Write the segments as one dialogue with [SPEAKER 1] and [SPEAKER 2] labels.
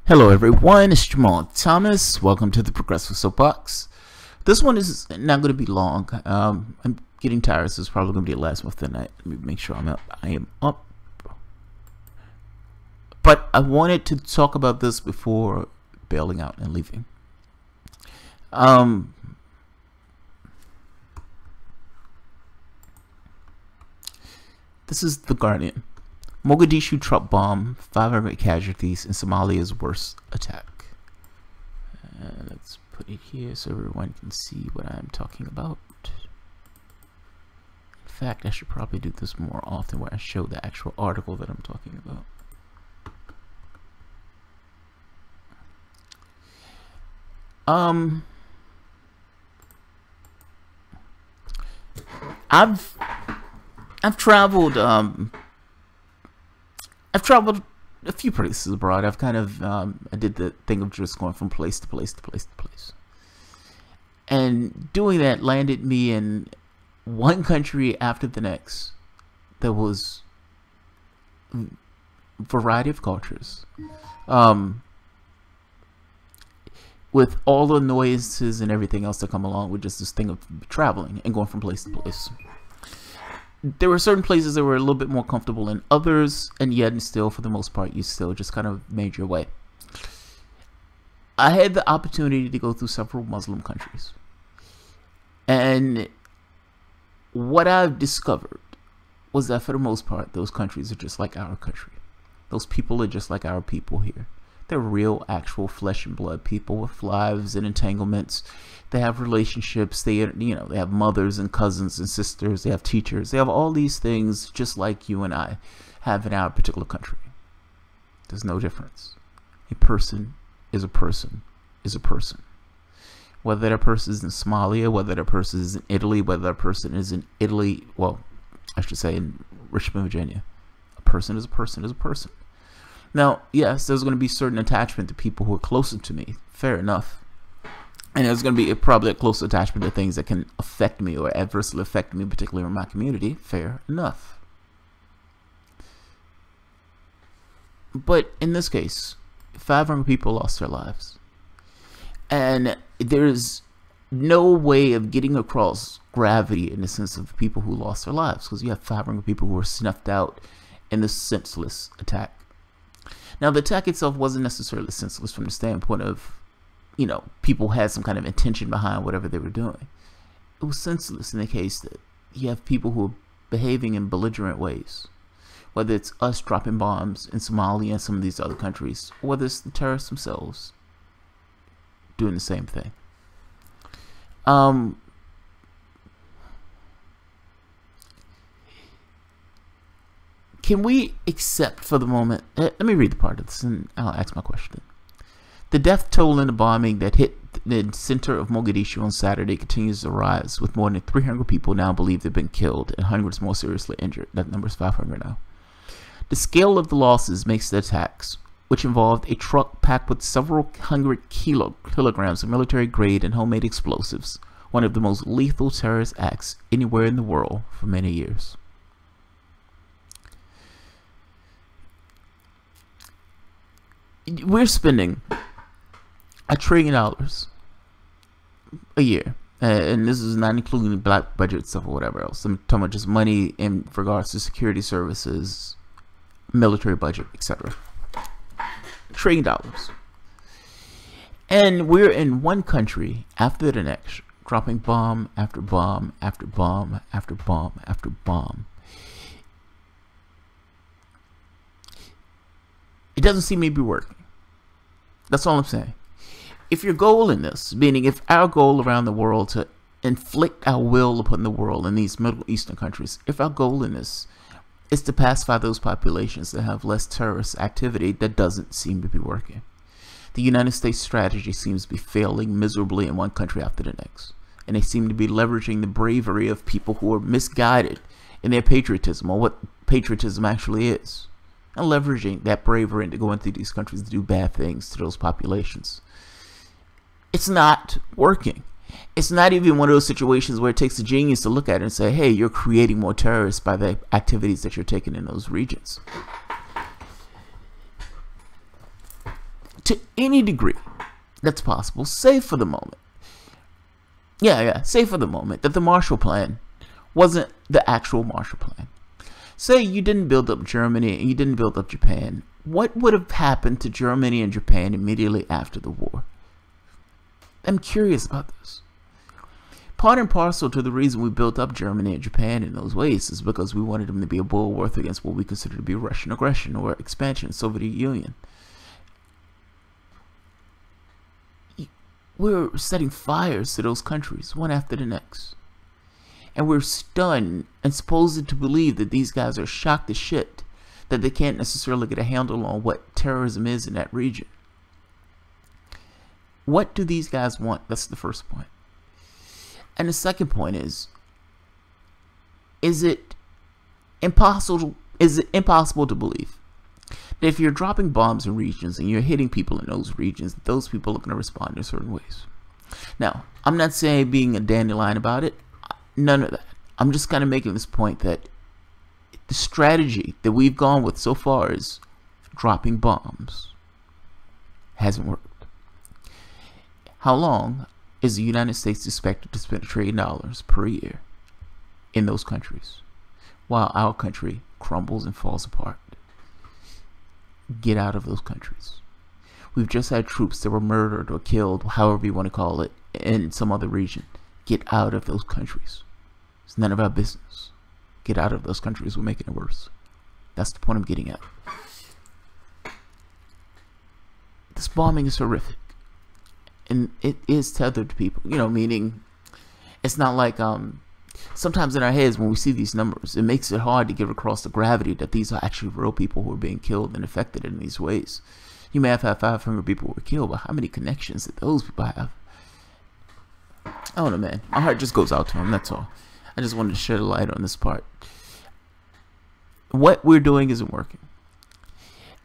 [SPEAKER 1] Hello everyone, it's Jamal Thomas. Welcome to the Progressive Soapbox. This one is not going to be long. I'm getting tired. This is probably going to be the last one for the night. Let me make sure I'm up. I am up. But I wanted to talk about this before bailing out and leaving. This is The Guardian. Mogadishu truck bomb, 500 casualties in Somalia's worst attack. Let's put it here so everyone can see what I'm talking about. In fact, I should probably do this more often where I show the actual article that I'm talking about. I've traveled a few places abroad. I've kind of I did the thing of just going from place to place to place to place, and doing that landed me in one country after the next. There was a variety of cultures, with all the noises and everything else that come along with just this thing of traveling and going from place to place. There were certain places that were a little bit more comfortable than others, and yet and still, for the most part, you still just kind of made your way. I had the opportunity to go through several Muslim countries, and what I've discovered was that for the most part, those countries are just like our country. Those people are just like our people here. They're real, actual flesh and blood people with lives and entanglements. They have relationships. They have mothers and cousins and sisters. They have teachers. They have all these things just like you and I have in our particular country. There's no difference. A person is a person is a person. Whether that person is in Somalia, whether that person is in Italy, whether that person is in Italy, well, I should say in Richmond, Virginia. A person is a person is a person. Now, yes, there's going to be certain attachment to people who are closer to me. Fair enough. And there's going to be probably a close attachment to things that can affect me or adversely affect me, particularly in my community. Fair enough. But in this case, 500 people lost their lives. And there's no way of getting across gravity in the sense of the people who lost their lives, because you have 500 people who were snuffed out in this senseless attack. Now, the attack itself wasn't necessarily senseless from the standpoint of, people had some kind of intention behind whatever they were doing. It was senseless in the case that you have people who are behaving in belligerent ways, whether it's us dropping bombs in Somalia and some of these other countries, or whether it's the terrorists themselves doing the same thing. Can we accept for the moment, let me read the part of this and I'll ask my question. The death toll in the bombing that hit the center of Mogadishu on Saturday continues to rise, with more than 300 people now believed they've been killed and hundreds more seriously injured. That number is 500 now. The scale of the losses makes the attacks, which involved a truck packed with several hundred kilograms of military-grade and homemade explosives, one of the most lethal terrorist acts anywhere in the world for many years. We're spending $1 trillion a year, and this is not including black budget stuff or whatever else. I'm talking about just money in regards to security services, military budget, etc. $1 trillion, and we're in one country after the next, dropping bomb after bomb after bomb after bomb after bomb. It doesn't seem to be working. That's all I'm saying. If your goal in this, meaning if our goal around the world to inflict our will upon the world in these Middle Eastern countries, if our goal in this is to pacify those populations that have less terrorist activity, that doesn't seem to be working. The United States strategy seems to be failing miserably in one country after the next. And they seem to be leveraging the bravery of people who are misguided in their patriotism, or what patriotism actually is, and leveraging that bravery into going through these countries to do bad things to those populations. It's not working. It's not even one of those situations where it takes a genius to look at it and say, hey, you're creating more terrorists by the activities that you're taking in those regions. to any degree that's possible, say for the moment, say for the moment that the Marshall Plan wasn't the actual Marshall Plan. Say you didn't build up Germany and you didn't build up Japan. What would have happened to Germany and Japan immediately after the war? I'm curious about this. Part and parcel to the reason we built up Germany and Japan in those ways is because we wanted them to be a bulwark against what we consider to be Russian aggression or expansion, Soviet Union. We're setting fires to those countries, one after the next. And we're stunned and supposed to believe that these guys are shocked as shit that they can't necessarily get a handle on what terrorism is in that region. What do these guys want? That's the first point. And the second point is it impossible to believe that if you're dropping bombs in regions and you're hitting people in those regions, that those people are going to respond in certain ways? Now, I'm not saying being a dandelion about it. None of that. I'm just kind of making this point that the strategy that we've gone with so far is dropping bombs. Hasn't worked. How long is the United States expected to spend $1 trillion per year in those countries while our country crumbles and falls apart? Get out of those countries. We've just had troops that were murdered or killed, however you want to call it, in some other region. Get out of those countries. It's none of our business. Get out of those countries. We're making it worse. That's the point I'm getting at. This bombing is horrific. And it is tethered to people. You know, meaning it's not like sometimes in our heads when we see these numbers, it makes it hard to get across the gravity that these are actually real people who are being killed and affected in these ways. You may have had 500 people who were killed, but how many connections did those people have? I don't know, man. My heart just goes out to them, that's all. I just wanted to shed a light on this part. What we're doing isn't working.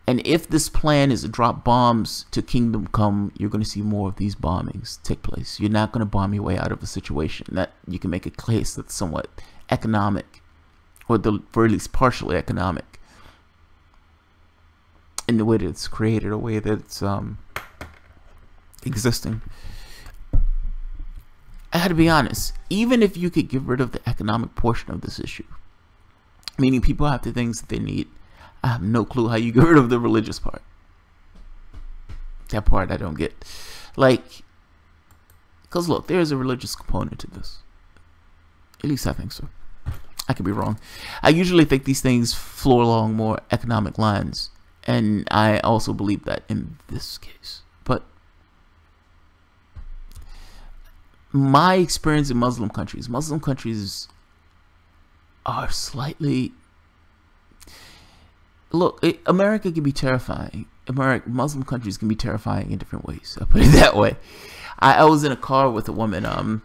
[SPEAKER 1] And if this plan is to drop bombs to Kingdom Come, you're going to see more of these bombings take place. You're not going to bomb your way out of a situation that you can make a case that's somewhat economic, or at the very least partially economic, in the way that it's created, a way that it's existing. I had to be honest, even if you could get rid of the economic portion of this issue, meaning people have the things that they need, I have no clue how you get rid of the religious part. That part I don't get. Like, because look, there is a religious component to this. At least I think so. I could be wrong. I usually think these things flow along more economic lines, and I also believe that in this case. But my experience in Muslim countries are slightly... Look, America can be terrifying. Muslim countries can be terrifying in different ways. I'll put it that way. I was in a car with a woman.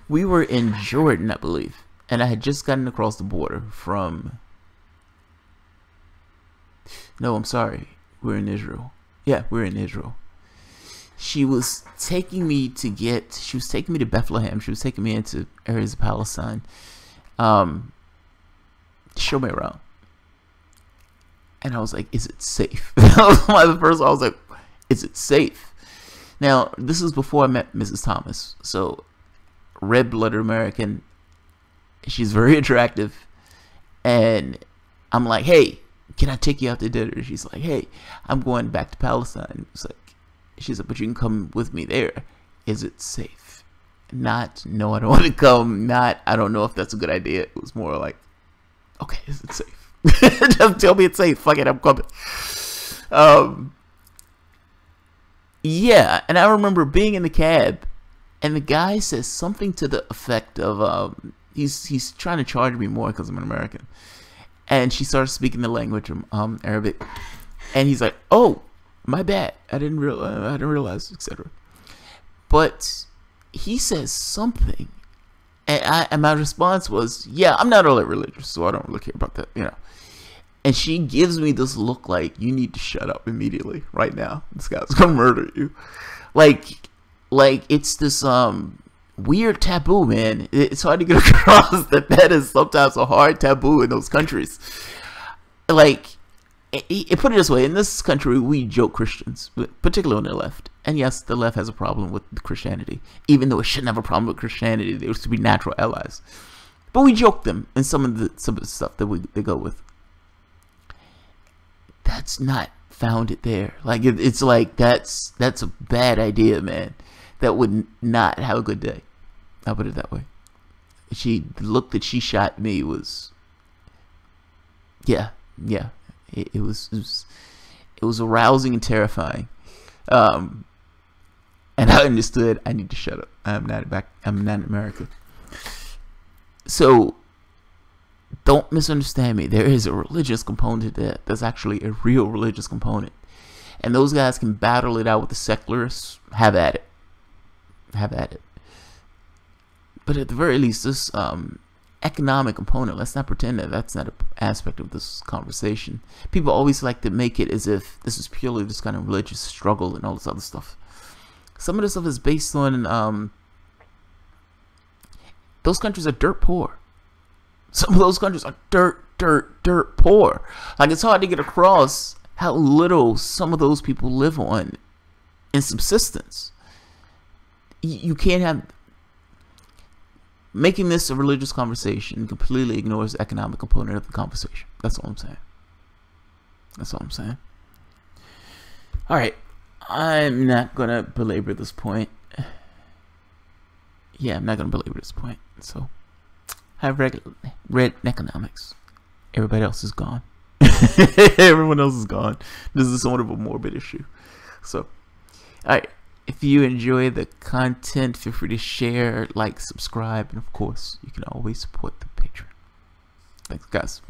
[SPEAKER 1] We were in Jordan, I believe. And I had just gotten across the border from... No, I'm sorry. We're in Israel. Yeah, we're in Israel. She was taking me to Bethlehem. She was taking me into areas of Palestine. To show me around. And I was like, is it safe? That was the first one. I was like, is it safe? Now, this is before I met Mrs. Thomas. So, red-blooded American. She's very attractive. And I'm like, hey, can I take you out to dinner? She's like, hey, I'm going back to Palestine. It's like, she's like, but you can come with me there. Is it safe? Not, no, I don't want to come. Not, I don't know if that's a good idea. It was more like, okay, is it safe? Just tell me it's safe. Fuck it, I'm coming. Yeah, and I remember being in the cab, and the guy says something to the effect of, he's trying to charge me more because I'm an American. And she starts speaking the language of Arabic, and he's like, "Oh, my bad. I didn't realize, etc." But he says something, and my response was, "Yeah, I'm not all that religious, so I don't really care about that, you know." And she gives me this look like, you need to shut up immediately, right now. This guy's gonna murder you. Like it's this weird taboo, man. It's hard to get across that is sometimes a hard taboo in those countries. Like, put it this way: in this country, we joke Christians, particularly on the left. And yes, the left has a problem with Christianity, even though it shouldn't have a problem with Christianity. They used to be natural allies, but we joke them in some of the stuff that they go with. That's not founded there. Like it's like that's a bad idea, man. That would not have a good day. I'll put it that way. The look that she shot me was, yeah. It was arousing and terrifying. And I understood I need to shut up. I'm not in America. So don't misunderstand me. There is a religious component to that. There's actually a real religious component. And those guys can battle it out with the secularists. Have at it. But at the very least, this economic component, let's not pretend that that's not an aspect of this conversation. People always like to make it as if this is purely this kind of religious struggle and all this other stuff. Some of this stuff is based on those countries are dirt poor. Some of those countries are dirt poor. Like, it's hard to get across how little some of those people live on in subsistence. You can't have... Making this a religious conversation completely ignores the economic component of the conversation. That's all I'm saying. Alright. I'm not going to belabor this point. Yeah, I'm not going to belabor this point. So, I've read economics. Everybody else is gone. Everyone else is gone. This is somewhat of a morbid issue. So, alright. If you enjoy the content, feel free to share, like, subscribe, and of course, you can always support the Patreon. Thanks, guys.